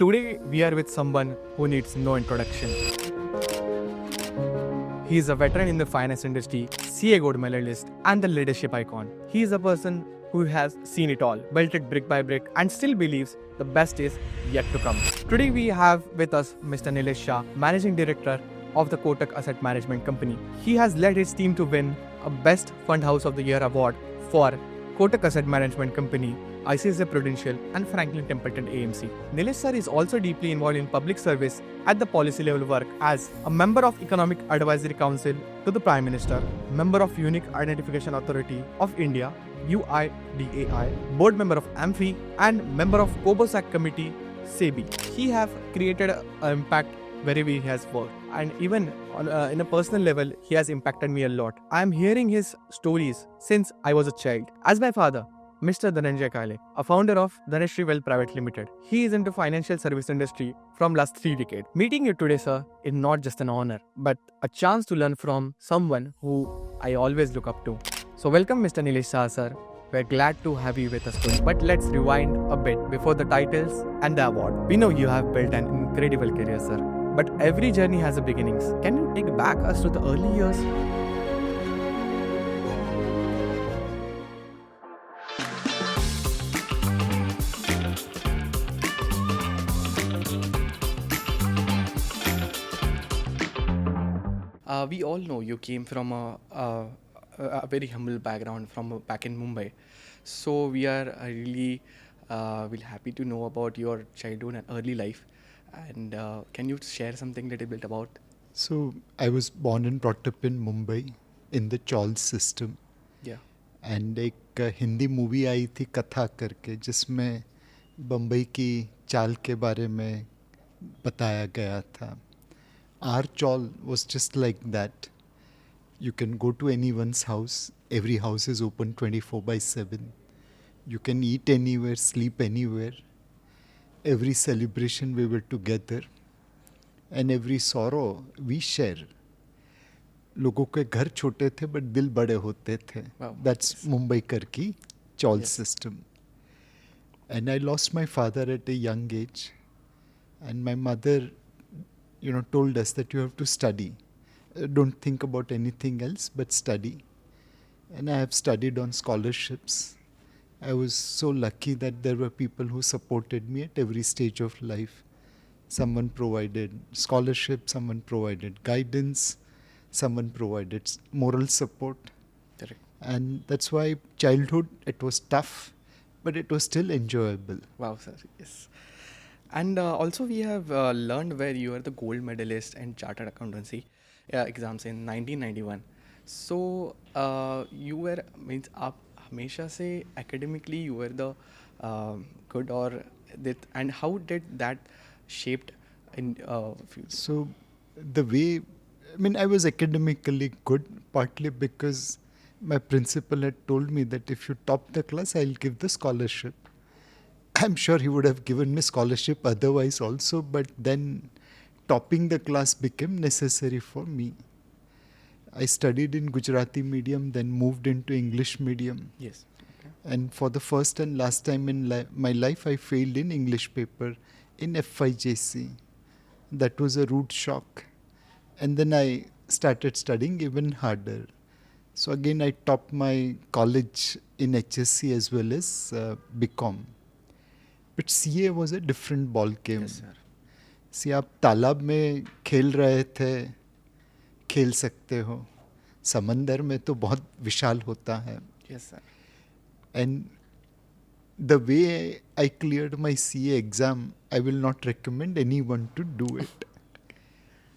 Today we are with someone who needs no introduction. He is a veteran in the finance industry, CA Gold medalist, and the leadership icon. He is a person who has seen it all, built it brick by brick, and still believes the best is yet to come. Today we have with us Mr. Nilesh Shah, Managing Director of the Kotak Asset Management Company. He has led his team to win a Best Fund House of the Year award for Kotak Asset Management Company, ICICI Prudential, and Franklin Templeton AMC. Nilesh sir is also deeply involved in public service at the policy level work as a member of Economic Advisory Council to the Prime Minister, member of Unique Identification Authority of India, UIDAI, board member of AMFI, and member of COBOSAC Committee, SEBI. He have created an impact wherever he has worked, and even in a personal level, he has impacted me a lot. I am hearing his stories since I was a child. As my father, Mr. Dhananjay Kale, a founder of Dhanashree Wealth Private Limited. He is into financial service industry from last 3 decades. Meeting you today, sir, is not just an honor, but a chance to learn from someone who I always look up to. So welcome, Mr. Nilesh Shah, sir. We're glad to have you with us today. But let's rewind a bit before the titles and the award. We know you have built an incredible career, sir. But every journey has a beginnings. Can you take back us to the early years? We all know you came from a very humble background from back in Mumbai. So we are really happy to know about your childhood and early life. And can you share something little bit about? So I was born and brought up in Mumbai in the Chawl system. Yeah. And एक Hindi movie आई थी कथा करके जिसमें बम्बई की चाल के बारे में बताया गया था. Our chawl was just like that. You can go to anyone's house. Every house is open 24/7. You can eat anywhere, sleep anywhere. Every celebration we were together. And every sorrow we share. लोगों के घर छोटे थे but दिल बड़े होते थे. That's Mumbaikar की chawl system. And I lost my father at a young age. And my mother, told us that you have to study. Don't think about anything else but study. And I have studied on scholarships. I was so lucky that there were people who supported me at every stage of life. Someone provided scholarship, someone provided guidance, someone provided moral support. Correct. And that's why childhood, it was tough, but it was still enjoyable. Wow, sir. Yes. And also we have learned where you are the gold medalist in chartered accountancy exams in 1991. So you were means आप हमेशा से academically you were the good or that, and how did that shaped in So the way, I was academically good partly because my principal had told me that if you top the class, I'll give the scholarship. I'm sure he would have given me scholarship otherwise also, but then topping the class became necessary for me. I studied in Gujarati medium, then moved into English medium. Yes. Okay. And for the first and last time in my life, I failed in English paper in FIJC. That was a rude shock. And then I started studying even harder. So again, I topped my college in HSC as well as BCom. But CA was a different ball game. Yes, sir. See, आप तालाब में खेल रहे थे, खेल सकते हो. समंदर में तो बहुत विशाल होता है. Yes, sir. And the way I cleared my CA exam, I will not recommend anyone to do it.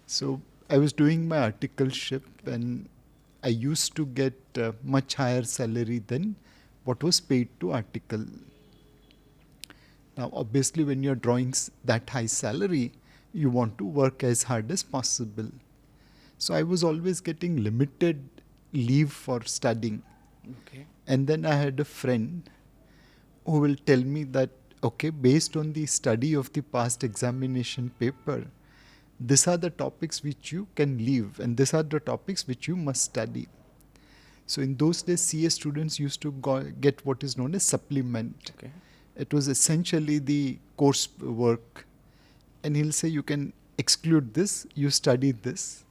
So I was doing my articleship and I used to get much higher salary than what was paid to article. Now, obviously, when you're drawing that high salary, you want to work as hard as possible. So I was always getting limited leave for studying. Okay. And then I had a friend who will tell me that, okay, based on the study of the past examination paper, these are the topics which you can leave and these are the topics which you must study. So in those days, CA students used to get what is known as supplement. Okay. It was essentially the course work and he'll say, you can exclude this, you study this.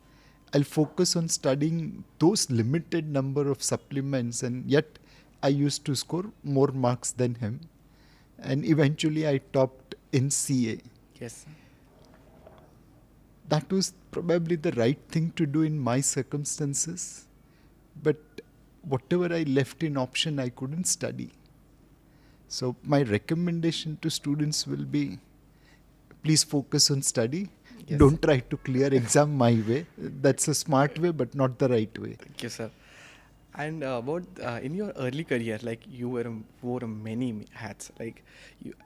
I'll focus on studying those limited number of supplements, and yet I used to score more marks than him. And eventually I topped in CA. Yes. That was probably the right thing to do in my circumstances. But whatever I left in option, I couldn't study. So my recommendation to students will be, please focus on study. Yes. Don't try to clear exam my way. That's a smart way, but not the right way. Thank you, sir. And about in your early career, like you wore many hats. Like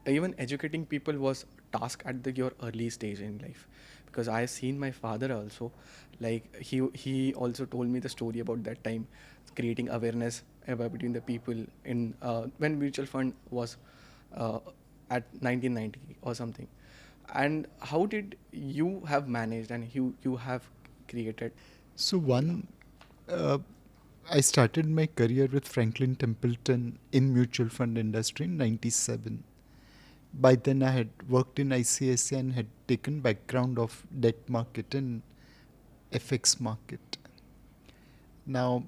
even educating people was task at your early stage in life, because I have seen my father also. Like he also told me the story about that time, creating awareness about between the people in when mutual fund was at 1990 or something. And how did you have managed and you have created? So I started my career with Franklin Templeton in mutual fund industry in 97. By then I had worked in ICICI and had taken background of debt market and FX market. Now,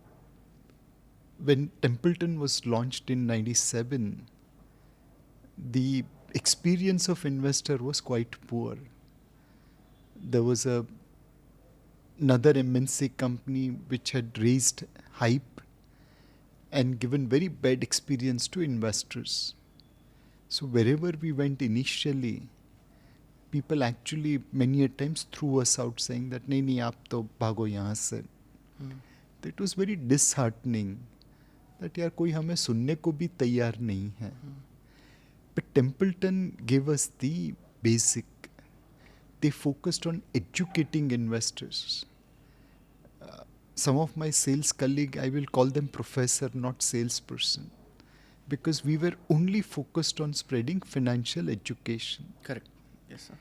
when Templeton was launched in 97, the experience of investor was quite poor. There was another MNC company which had raised hype and given very bad experience to investors. So wherever we went initially, people actually many a times threw us out saying that nahi aap to bhago yahan se. That was very disheartening that यार कोई हमें सुनने को भी तैयार नहीं है. But Templeton gave us the basic. They focused on educating investors. Some of my sales colleague, I will call them professor, not salesperson, because we were only focused on spreading financial education. Correct. Yes, sir.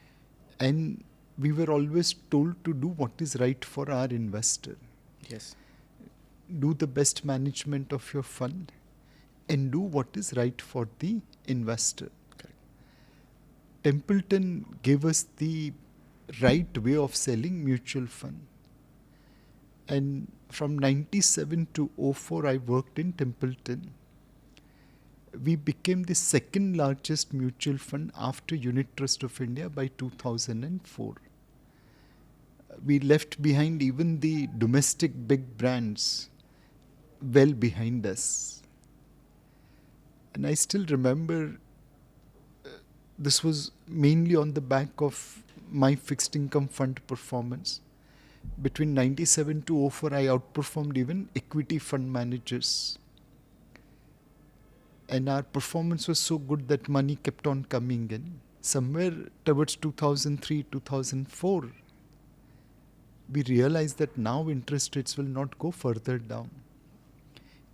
And we were always told to do what is right for our investor. Yes. Do the best management of your fund and do what is right for the investor. Correct. Templeton gave us the right way of selling mutual fund. And from 97 to 04, I worked in Templeton. We became the second largest mutual fund after Unit Trust of India by 2004. We left behind even the domestic big brands well behind us. And I still remember this was mainly on the back of my fixed income fund performance. Between 97 to 04, I outperformed even equity fund managers. And our performance was so good that money kept on coming in. Somewhere towards 2003, 2004, we realized that now interest rates will not go further down.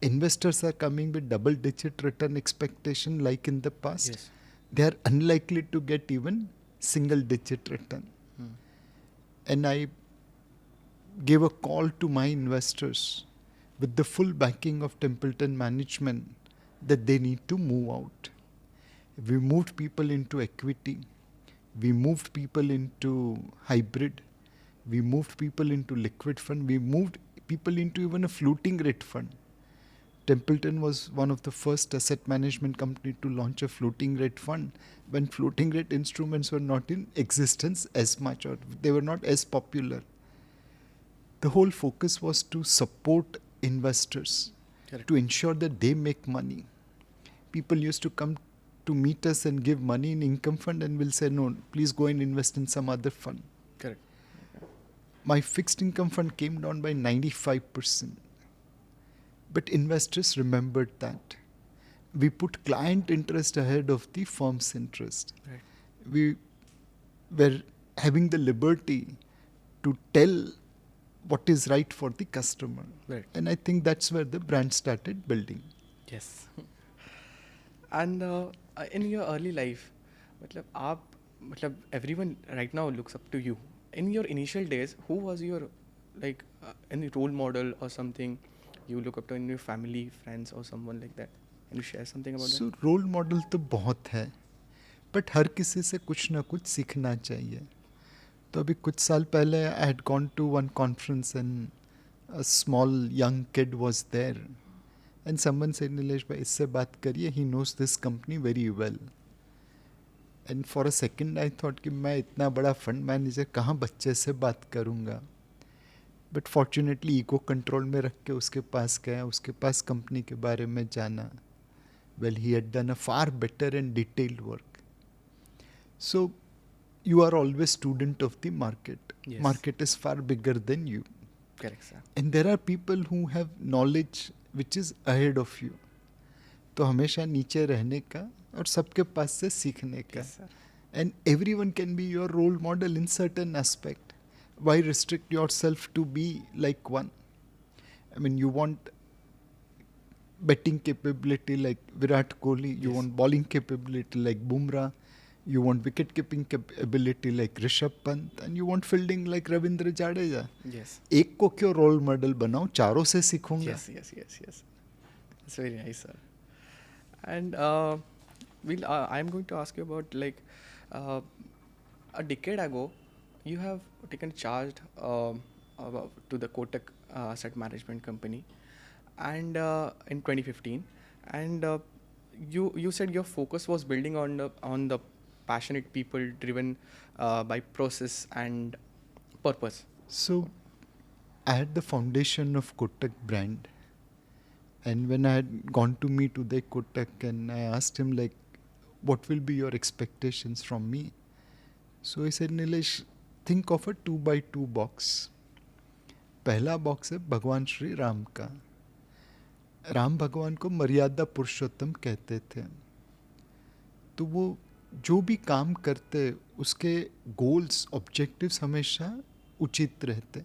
Investors are coming with double-digit return expectation like in the past. Yes. They are unlikely to get even single-digit return. And I gave a call to my investors with the full backing of Templeton management that they need to move out. We moved people into equity. We moved people into hybrid. We moved people into liquid fund. We moved people into even a floating rate fund. Templeton was one of the first asset management company to launch a floating rate fund when floating rate instruments were not in existence as much, or they were not as popular. The whole focus was to support investors, Correct. to ensure that they make money. People used to come to meet us and give money in income fund and will say, no, please go and invest in some other fund. Correct. My fixed income fund came down by 95%. But investors remembered that. We put client interest ahead of the firm's interest. Right. We were having the liberty to tell what is right for the customer. Right. And I think that's where the brand started building. Yes. And in your early life, everyone right now looks up to you. In your initial days, who was your any role model or something you look up to in your family, friends, or someone like that? Can you share something about So role model तो बहुत है, but हर किसी से कुछ ना कुछ सीखना चाहिए. तो अभी कुछ साल पहले I had gone to one conference and a small young kid was there and someone said, Nilesh भाई इससे बात करिए, he knows this company very well. And for a second I thought कि मैं इतना बड़ा फंड मैनेजर कहाँ बच्चे से बात करूँगा. बट फॉर्चुनेटली ईगो कंट्रोल में रख के उसके पास गया, उसके पास कंपनी के बारे में जाना. Well he had done a far better and detailed work. So you are always student of the market. Yes. Market is far bigger than you. Correct, sir. And there are people who have knowledge which is ahead of you. तो हमेशा नीचे रहने का और सबके पास से सीखने का. Yes, sir. And everyone can be your role model in certain aspect. Why restrict yourself to be like one? I mean, you want betting capability like Virat Kohli, you Yes. want bowling capability like Bumrah, you want wicket keeping ability like Rishabh Pant, and you want fielding like Ravindra Jadeja. Yes. एक को क्यों role model बनाऊं, चारों से सीखूंगा. Yes. That's very nice, sir. And I'm going to ask you about like a decade ago, you have taken charge to the Kotak Asset Management Company, and in 2015, and you said your focus was building on the passionate people driven by process and purpose. So I had the foundation of Kotak brand, and when I had gone to meet Uday Kotak and I asked him like, what will be your expectations from me? So he said, Nilesh, think of a 2x2 box. पहला box है भगवान श्री राम का. राम भगवान को मर्यादा पुरुषोत्तम कहते थे. तो वो जो भी काम करते उसके गोल्स ऑब्जेक्टिव्स हमेशा उचित रहते.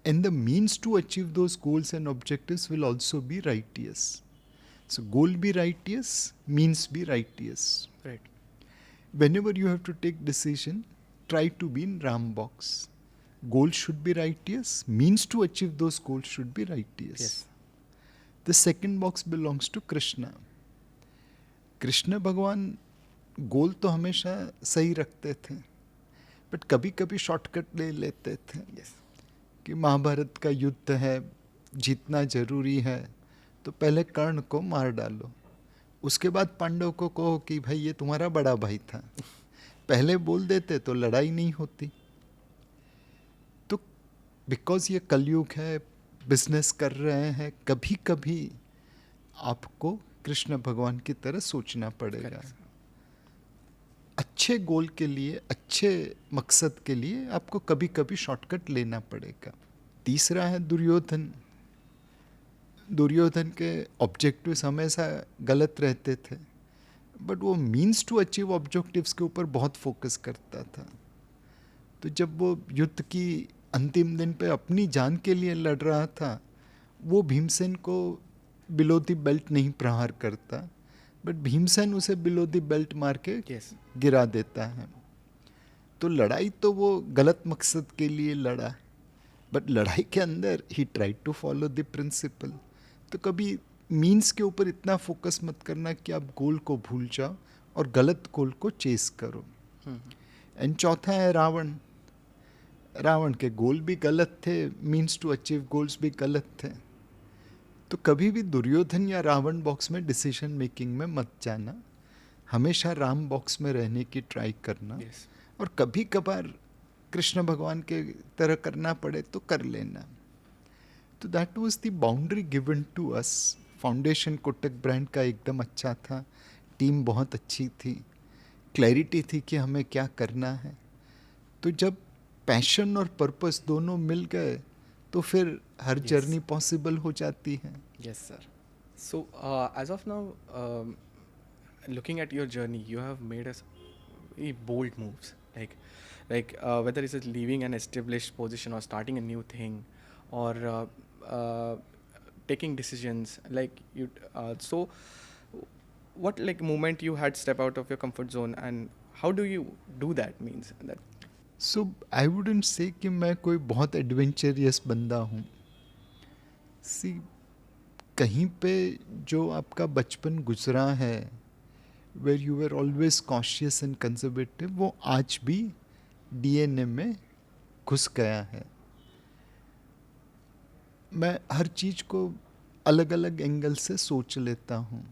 And the means to achieve those goals and objectives will also be righteous. So goal be righteous, means be righteous. Right. Whenever you have to take decision, try to be in Ram box. Goals should be righteous, means to achieve those goals should be righteous. Yes. The second box belongs to Krishna. Krishna भगवान गोल तो हमेशा सही रखते थे, but कभी कभी shortcut ले लेते थे. Yes. कि महाभारत का युद्ध है, जीतना जरूरी है, तो पहले कर्ण को मार डालो, उसके बाद पांडव को कहो कि भाई ये तुम्हारा बड़ा भाई था. पहले बोल देते तो लड़ाई नहीं होती. तो बिकॉज ये कलयुग है, बिजनेस कर रहे हैं, कभी कभी आपको कृष्ण भगवान की तरह सोचना पड़ेगा. अच्छे गोल के लिए, अच्छे मकसद के लिए आपको कभी कभी शॉर्टकट लेना पड़ेगा. तीसरा है दुर्योधन. दुर्योधन के ऑब्जेक्टिव्स हमेशा गलत रहते थे, बट वो मीन्स टू अचीव ऑब्जेक्टिव्स के ऊपर बहुत फोकस करता था. तो जब वो युद्ध की अंतिम दिन पे अपनी जान के लिए लड़ रहा था, वो भीमसेन को बिलो द बेल्ट नहीं प्रहार करता, बट भीमसेन उसे बिलो द बेल्ट मार के Yes. गिरा देता है. तो लड़ाई तो वो गलत मकसद के लिए लड़ा, बट लड़ाई के अंदर ही tried to follow the principle. तो कभी मीन्स के ऊपर इतना फोकस मत करना कि आप गोल को भूल जाओ और गलत गोल को चेस करो. एंड चौथा है रावण. रावण के गोल भी गलत थे, मीन्स टू अचीव गोल्स भी गलत थे. तो कभी भी दुर्योधन या रावण बॉक्स में डिसीजन मेकिंग में मत जाना, हमेशा राम बॉक्स में रहने की ट्राई करना. Yes. और कभी कभार कृष्ण भगवान के तरह करना पड़े तो कर लेना. तो that was the boundary given to us. Foundation Kotak brand का एकदम अच्छा था, टीम बहुत अच्छी थी, क्लैरिटी थी कि हमें क्या करना है. तो जब पैशन और पर्पस दोनों मिल गए तो फिर हर Yes. जर्नी पॉसिबल हो जाती है. Yes, sir. So, as of now, looking at your journey, you have made very bold moves. Like whether it's leaving an established position or starting a new thing, or taking decisions. Like you, so what like moment you had step out of your comfort zone, and how do you do that? Means that. So I wouldn't say कि मैं कोई बहुत adventurous बंदा हूँ. सी कहीं पे जो आपका बचपन गुजरा है where you were always cautious and conservative, वो आज भी डीएनए में घुस गया है. मैं हर चीज़ को अलग अलग एंगल से सोच लेता हूँ.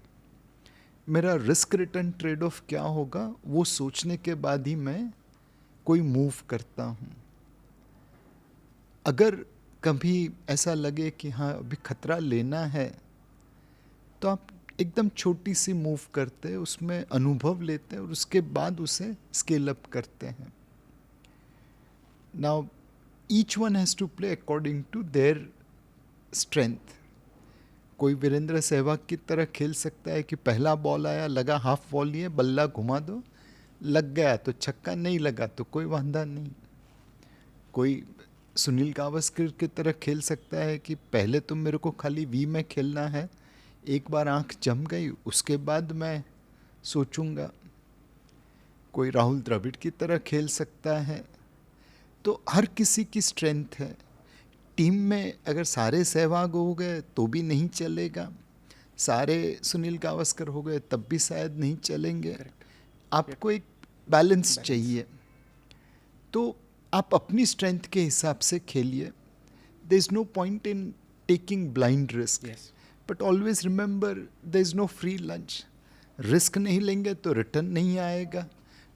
मेरा रिस्क रिटर्न ट्रेड ऑफ क्या होगा वो सोचने के बाद ही मैं कोई मूव करता हूँ. अगर कभी ऐसा लगे कि हाँ अभी खतरा लेना है, तो आप एकदम छोटी सी मूव करते हैं, उसमें अनुभव लेते हैं और उसके बाद उसे स्केल अप करते हैं. Now each one has to play according to their strength. कोई वीरेंद्र सहवाग की तरह खेल सकता है कि पहला बॉल आया, लगा हाफ बॉल ही है, बल्ला घुमा दो, लग गया तो छक्का, नहीं लगा तो कोई वांधा नहीं. कोई सुनील गावस्कर की तरह खेल सकता है कि पहले तो मेरे को खाली वी में खेलना है, एक बार आंख जम गई उसके बाद मैं सोचूंगा. कोई राहुल द्रविड़ की तरह खेल सकता है. तो हर किसी की स्ट्रेंथ है. टीम में अगर सारे सहवाग हो गए तो भी नहीं चलेगा, सारे सुनील गावस्कर हो गए तब भी शायद नहीं चलेंगे. आपको एक बैलेंस चाहिए. तो आप अपनी स्ट्रेंथ के हिसाब से खेलिए. There is no point in taking blind risk, but always remember there is no free lunch. Risk नहीं लेंगे तो रिटर्न नहीं आएगा,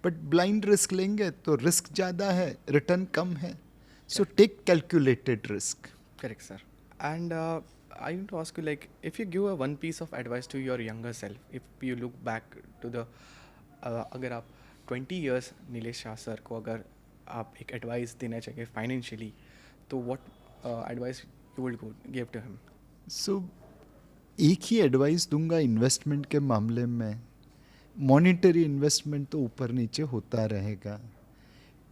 बट ब्लाइंड रिस्क लेंगे तो रिस्क ज़्यादा है, रिटर्न कम है. So take calculated risk. Correct, sir. And I want to ask you, like, if you give a one piece of advice to your younger self, if you look back to the, अगर आप 20 years Nilesh Shah sir को अगर आप एक advice देना चाहिए financially, तो what advice you would give to him? So एक ही एडवाइस दूंगा इन्वेस्टमेंट के मामले में. मॉनिटरी इन्वेस्टमेंट तो ऊपर नीचे होता रहेगा,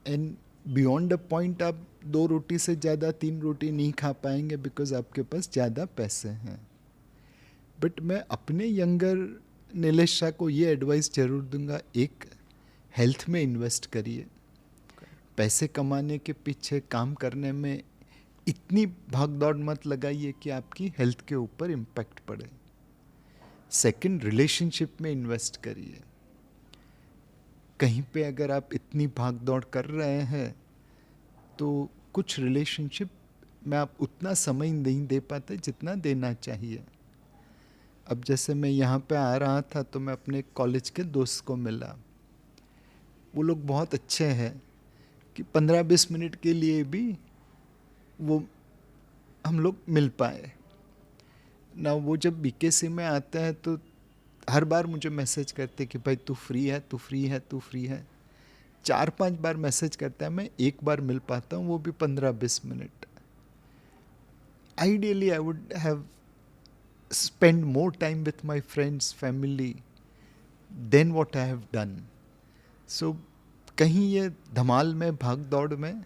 एंड बियॉन्ड अ पॉइंट आप 2 रोटी से ज़्यादा 3 रोटी नहीं खा पाएंगे बिकॉज आपके पास ज़्यादा पैसे हैं. बट मैं अपने यंगर नीलेश शाह को ये एडवाइस ज़रूर दूंगा, एक हेल्थ में इन्वेस्ट करिए. पैसे कमाने के पीछे काम करने में इतनी भाग दौड़ मत लगाइए कि आपकी हेल्थ के ऊपर इम्पैक्ट पड़े. सेकंड, रिलेशनशिप में इन्वेस्ट करिए. कहीं पे अगर आप इतनी भाग दौड़ कर रहे हैं तो कुछ रिलेशनशिप में आप उतना समय नहीं दे पाते जितना देना चाहिए. अब जैसे मैं यहाँ पे आ रहा था तो मैं अपने कॉलेज के दोस्त को मिला. वो लोग बहुत अच्छे हैं कि 15-20 मिनट के लिए भी वो हम लोग मिल पाए ना. वो जब बीकेसी में आते हैं तो हर बार मुझे मैसेज करते कि भाई तू फ्री है, तू फ्री है, तू फ्री है. 4-5 बार मैसेज करता है, मैं एक बार मिल पाता हूँ, वो भी 15-20 minute. Ideally I would have spend more time with my friends, family then what I have done. So कहीं ये धमाल में, भाग दौड़ में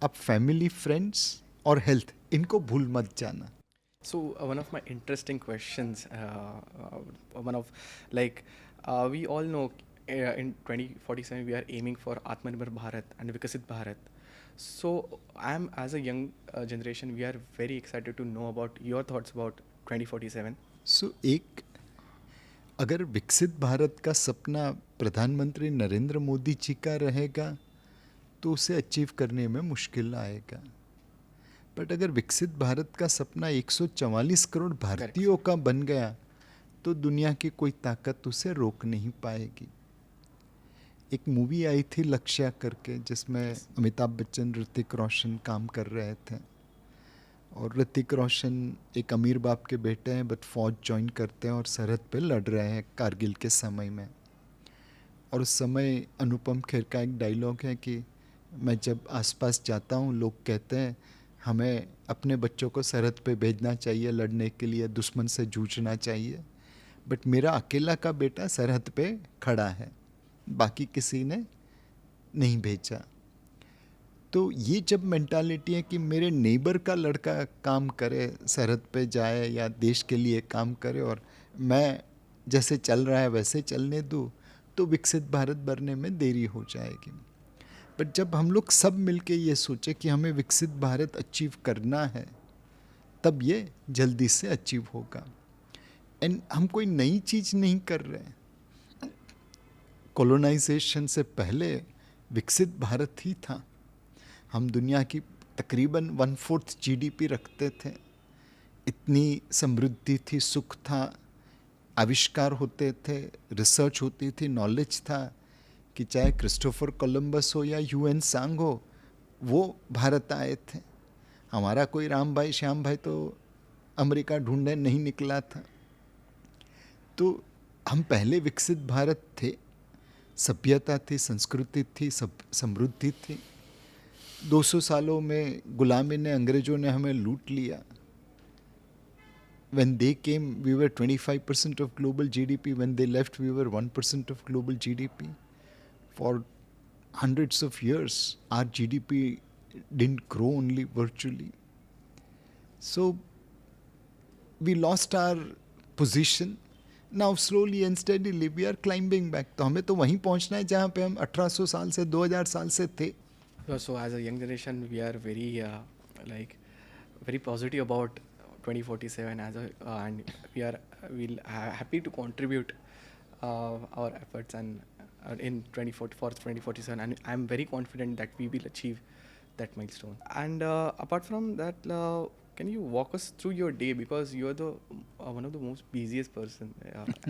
आप फैमिली, फ्रेंड्स और हेल्थ, इनको भूल मत जाना. So one of my interesting questions, one of like we all know in 2047 we are aiming for Atmanirbhar Bharat and Vikasit Bharat. So I'm as a young generation, we are very excited to know about your thoughts about 2047. So एक अगर विकसित भारत का सपना प्रधानमंत्री नरेंद्र मोदी जी का रहेगा तो उसे अचीव करने में मुश्किल आएगा. बट अगर विकसित भारत का सपना 144 करोड़ भारतीयों का बन गया तो दुनिया की कोई ताकत उसे रोक नहीं पाएगी. एक मूवी आई थी लक्ष्या करके जिसमें अमिताभ बच्चन, ऋतिक रोशन काम कर रहे थे. और ऋतिक रोशन एक अमीर बाप के बेटे हैं बट फौज ज्वाइन करते हैं और सरहद पे लड़ रहे हैं कारगिल के समय में. और उस समय अनुपम खेर का एक डायलॉग है कि मैं जब आसपास जाता हूँ लोग कहते हैं हमें अपने बच्चों को सरहद पे भेजना चाहिए लड़ने के लिए, दुश्मन से जूझना चाहिए, बट मेरा अकेला का बेटा सरहद पे खड़ा है, बाकी किसी ने नहीं भेजा. तो ये जब मेंटालिटी है कि मेरे नेबर का लड़का काम करे, सरहद पे जाए या देश के लिए काम करे और मैं जैसे चल रहा है वैसे चलने दूँ, तो विकसित भारत बनने में देरी हो जाएगी. बट जब हम लोग सब मिलके ये सोचे कि हमें विकसित भारत अचीव करना है, तब ये जल्दी से अचीव होगा. एंड हम कोई नई चीज़ नहीं कर रहे हैं. कॉलोनाइजेशन से पहले विकसित भारत ही था। हम दुनिया की तकरीबन 1/4 जीडीपी रखते थे। इतनी समृद्धि थी, सुख था, आविष्कार होते थे, रिसर्च होती थी, नॉलेज था कि चाहे क्रिस्टोफर कोलंबस हो या यूएन सांग हो, वो भारत आए थे। हमारा कोई राम भाई श्याम भाई तो अमेरिका ढूंढने नहीं निकला था। तो हम पहले विकसित भारत थे, सभ्यता थी, संस्कृति थी, सब समृद्धि थी। 200 सालों में गुलामी ने, अंग्रेजों ने हमें लूट लिया। When they came, we were 25% of global GDP. When they left, we were 1% of global GDP. For hundreds of years, our GDP didn't grow, only virtually. So we lost our position. Now slowly and steadily we are climbing back. तो हमें तो वहीं पहुंचना है जहाँ पे हम 1800 साल से 2000 साल से थे. So as a young generation, we are very like very positive about 2047 as a and we'll happy to contribute our efforts and in 2044 2047, and I'm very confident that we will achieve that milestone. And apart from that, can you walk us through your day, because you're the one of the most busiest person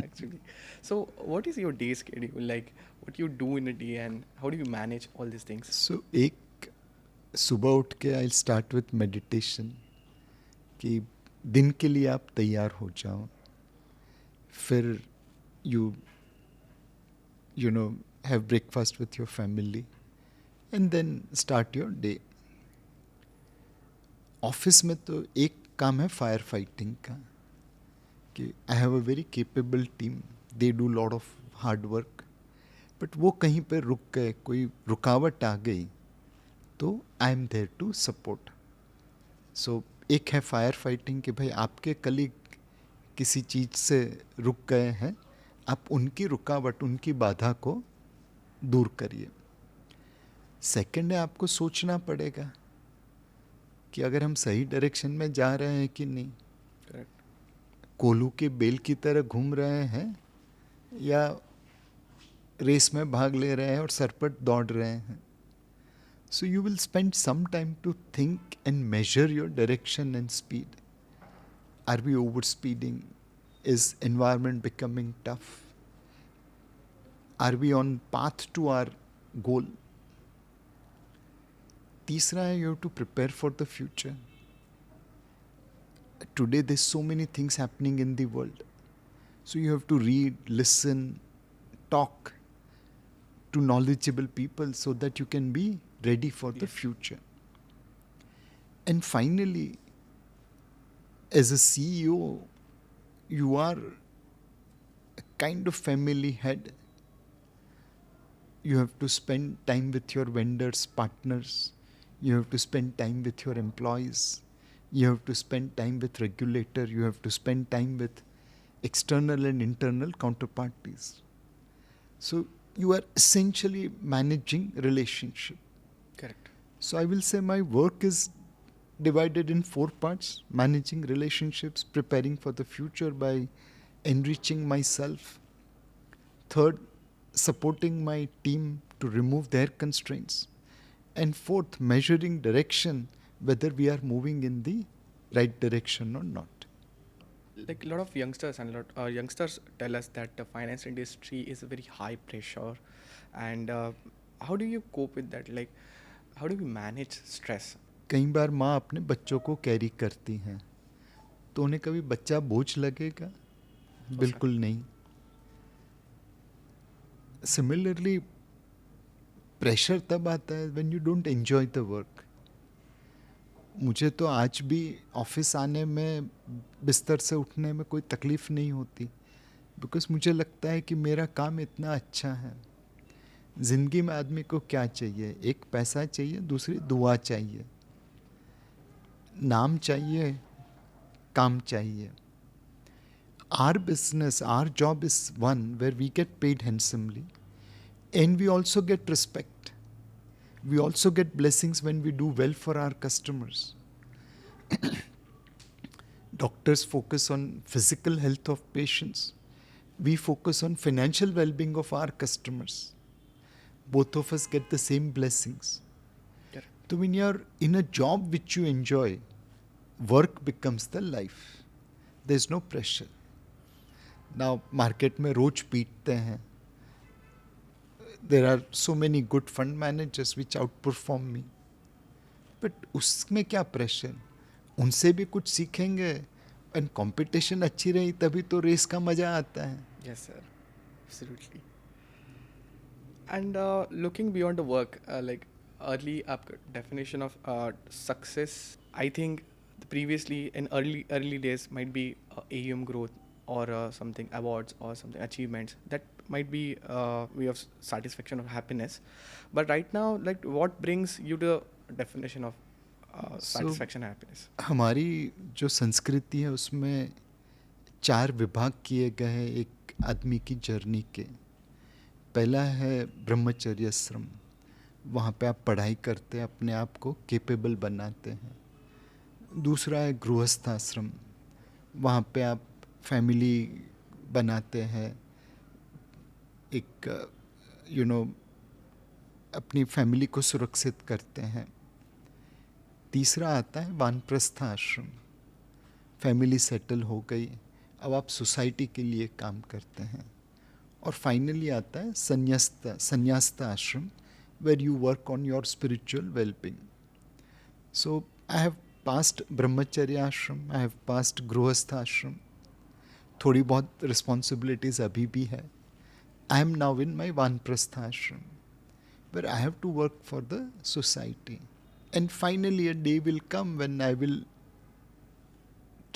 actually. So what is your day schedule like? What you do in a day and how do you manage all these things? So एक सुबह उठ के I'll start with meditation कि दिन के लिए आप तैयार हो जाओ. फिर you know have breakfast with your family and then start your day. Office में तो एक काम है फायर फाइटिंग का कि I have a very capable team, they do lot of hard work, but वो कहीं पे रुक गए, कोई रुकावट आ गई तो I am there to support. So एक है फायर फाइटिंग कि भाई आपके कलीग किसी चीज़ से रुक गए हैं, आप उनकी रुकावट, उनकी बाधा को दूर करिए. सेकंड है आपको सोचना पड़ेगा कि अगर हम सही डायरेक्शन में जा रहे हैं कि नहीं. Correct. कोल्हू के बेल की तरह घूम रहे हैं या रेस में भाग ले रहे हैं और सरपट दौड़ रहे हैं. So you will spend some time to think and measure your direction and speed. Are we over speeding? Is environment becoming tough? Are we on path to our goal? तीसरा है, you have to prepare for the future. Today there's so many things happening in the world, so you have to read, listen, talk to knowledgeable people so that you can be ready for the future. And finally, as a CEO, you are a kind of family head. You have to spend time with your vendors, partners. You have to spend time with your employees. You have to spend time with regulator. You have to spend time with external and internal counterparties. So you are essentially managing relationship. Correct. So I will say my work is divided in 4 parts: managing relationships, preparing for the future by enriching myself. Third, supporting my team to remove their constraints. And fourth, measuring direction, whether we are moving in the right direction or not. Like a lot of youngsters and youngsters tell us that the finance industry is a very high pressure, and how do you cope with that? Like, how do we manage stress? कई बार माँ अपने बच्चों को carry करती हैं, तो उन्हें कभी बच्चा बोझ लगेगा? बिल्कुल नहीं. सिमिलरली प्रेशर तब आता है when you don't enjoy the work. मुझे तो आज भी ऑफिस आने में, बिस्तर से उठने में कोई तकलीफ़ नहीं होती, बिकॉज मुझे लगता है कि मेरा काम इतना अच्छा है. ज़िंदगी में आदमी को क्या चाहिए? एक पैसा चाहिए, दूसरी दुआ चाहिए, नाम चाहिए, काम चाहिए. Our business, our job is one where we get paid handsomely and we also get respect. We also get blessings when we do well for our customers. Doctors focus on physical health of patients. we focus on financial well-being of our customers. Both of us get the same blessings. Correct. So when you're in a job which you enjoy, work becomes the life. There's no pressure. Now market में रोज पीटते हैं. There are so many good fund managers which outperform me. But उसमें क्या pressure? उनसे भी कुछ सीखेंगे. And competition अच्छी रही तभी तो रेस का मजा आता है. Yes, sir. Absolutely. And looking beyond the work, like early definition of success, I think previously in early days might be AUM growth or something awards or something achievements. That might be way of satisfaction of happiness. But right now, like what brings you to definition of satisfaction and happiness? हमारी जो संस्कृति है उसमें 4 विभाग किए गए हैं एक आदमी की जर्नी के. पहला है ब्रह्मचर्याश्रम. वहाँ पे आप पढ़ाई करते हैं, अपने आप को कैपेबल बनाते हैं. दूसरा है गृहस्थाश्रम. वहाँ पे आप फैमिली बनाते हैं, एक अपनी फैमिली को सुरक्षित करते हैं. तीसरा आता है वानप्रस्थ आश्रम. फैमिली सेटल हो गई, अब आप सोसाइटी के लिए काम करते हैं. और फाइनली आता है sannyas ashram, where you work on your spiritual wellbeing. So I have passed brahmacharya ashram, I have past गृहस्थ आश्रम. थोड़ी बहुत रिस्पॉन्सिबिलिटीज अभी भी है. I am now in my vanaprastha ashram, where I have to work for the society. And finally, a day will come when I will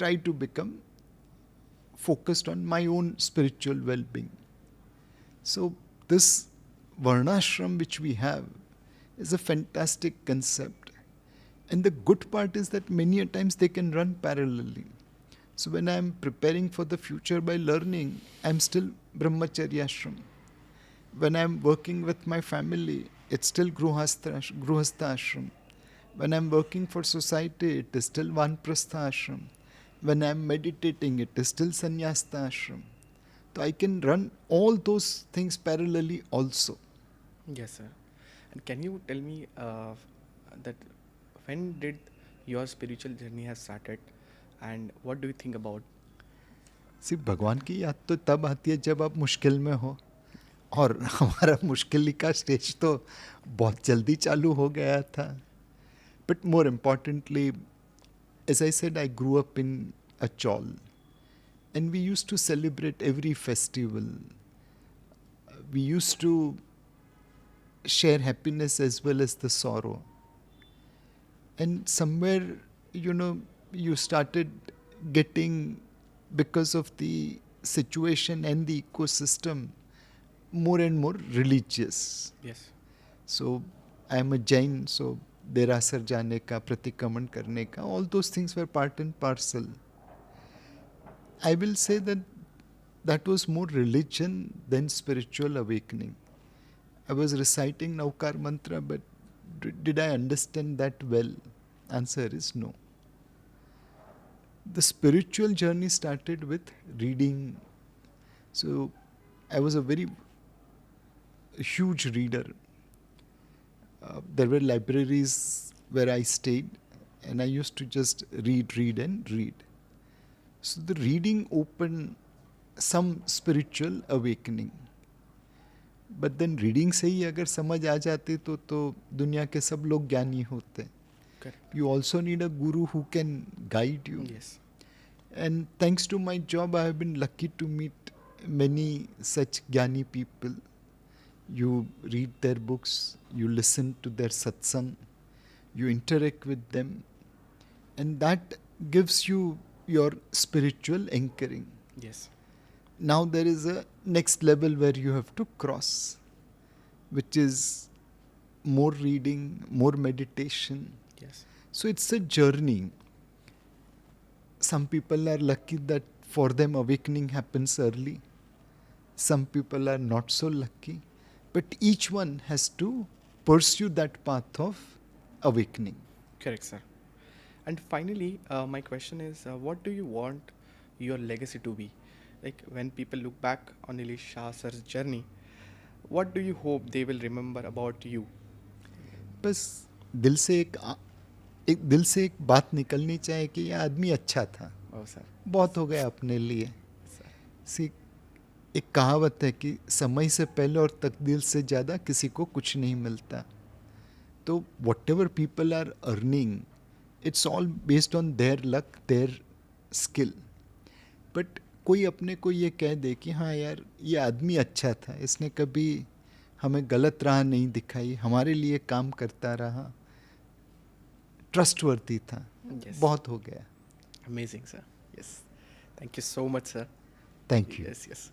try to become focused on my own spiritual well-being. So this Varnashram which we have is a fantastic concept. And the good part is that many a times they can run parallelly. So when I am preparing for the future by learning, I am still Brahmacharya Ashram. When I am working with my family, it's still Gruhastha Ashram. When I'm working for society, it is still Vanprastha Ashram. When I'm meditating, it is still Sannyasta Ashram. So I can run all those things parallelly also. Yes, sir. And can you tell me that when did your spiritual journey has started and what do you think about? सिर्फ भगवान की याद तो तब आती है जब आप मुश्किल में हो. और हमारा मुश्किल का स्टेज तो बहुत जल्दी चालू हो गया था. But more importantly, as I said, I grew up in a chawl. And we used to celebrate every festival. We used to share happiness as well as the sorrow. And somewhere, you started getting, because of the situation and the ecosystem, more and more religious. Yes. So I am a Jain, so देरासर जाने का, प्रतिक्रमण करने का, all those things were part and parcel. I will say that was more religion than spiritual awakening. I was reciting Naukar mantra, but did I understand that well? Answer is no. The spiritual journey started with reading. So I was a very huge reader. There were libraries where I stayed and I used to just read. So the reading opened some spiritual awakening. But then reading से ही अगर समझ आ जाती तो दुनिया के सब लोग ज्ञानी होते. Correct. You also need a guru who can guide you. Yes. And thanks to my job, I have been lucky to meet many such jnani people. You read their books, you listen to their satsang, you interact with them, and that gives you your spiritual anchoring. Yes. Now there is a next level where you have to cross, which is more reading, more meditation. Yes. So it's a journey. Some people are lucky that for them awakening happens early. Some people are not so lucky. But each one has to pursue that path of awakening. Correct, sir. And finally, my question is, what do you want your legacy to be? like when people look back on Nilesh Shah sir's journey, what do you hope they will remember about you? बस दिल से एक दिल से एक बात निकलनी चाहिए कि यह आदमी अच्छा था, Oh, sir. बहुत हो गया अपने लिए। Sir. सी एक कहावत है कि समय से पहले और तकदीर से ज़्यादा किसी को कुछ नहीं मिलता। तो whatever people are earning, it's all based on their luck, their skill. But कोई अपने को ये कह दे कि हाँ यार ये आदमी अच्छा था, इसने कभी हमें गलत राह नहीं दिखाई, हमारे लिए काम करता रहा, ट्रस्टवर्दी था, Yes. बहुत हो गया। Amazing, sir. Yes. Thank you so much, sir. Thank you. Yes, yes.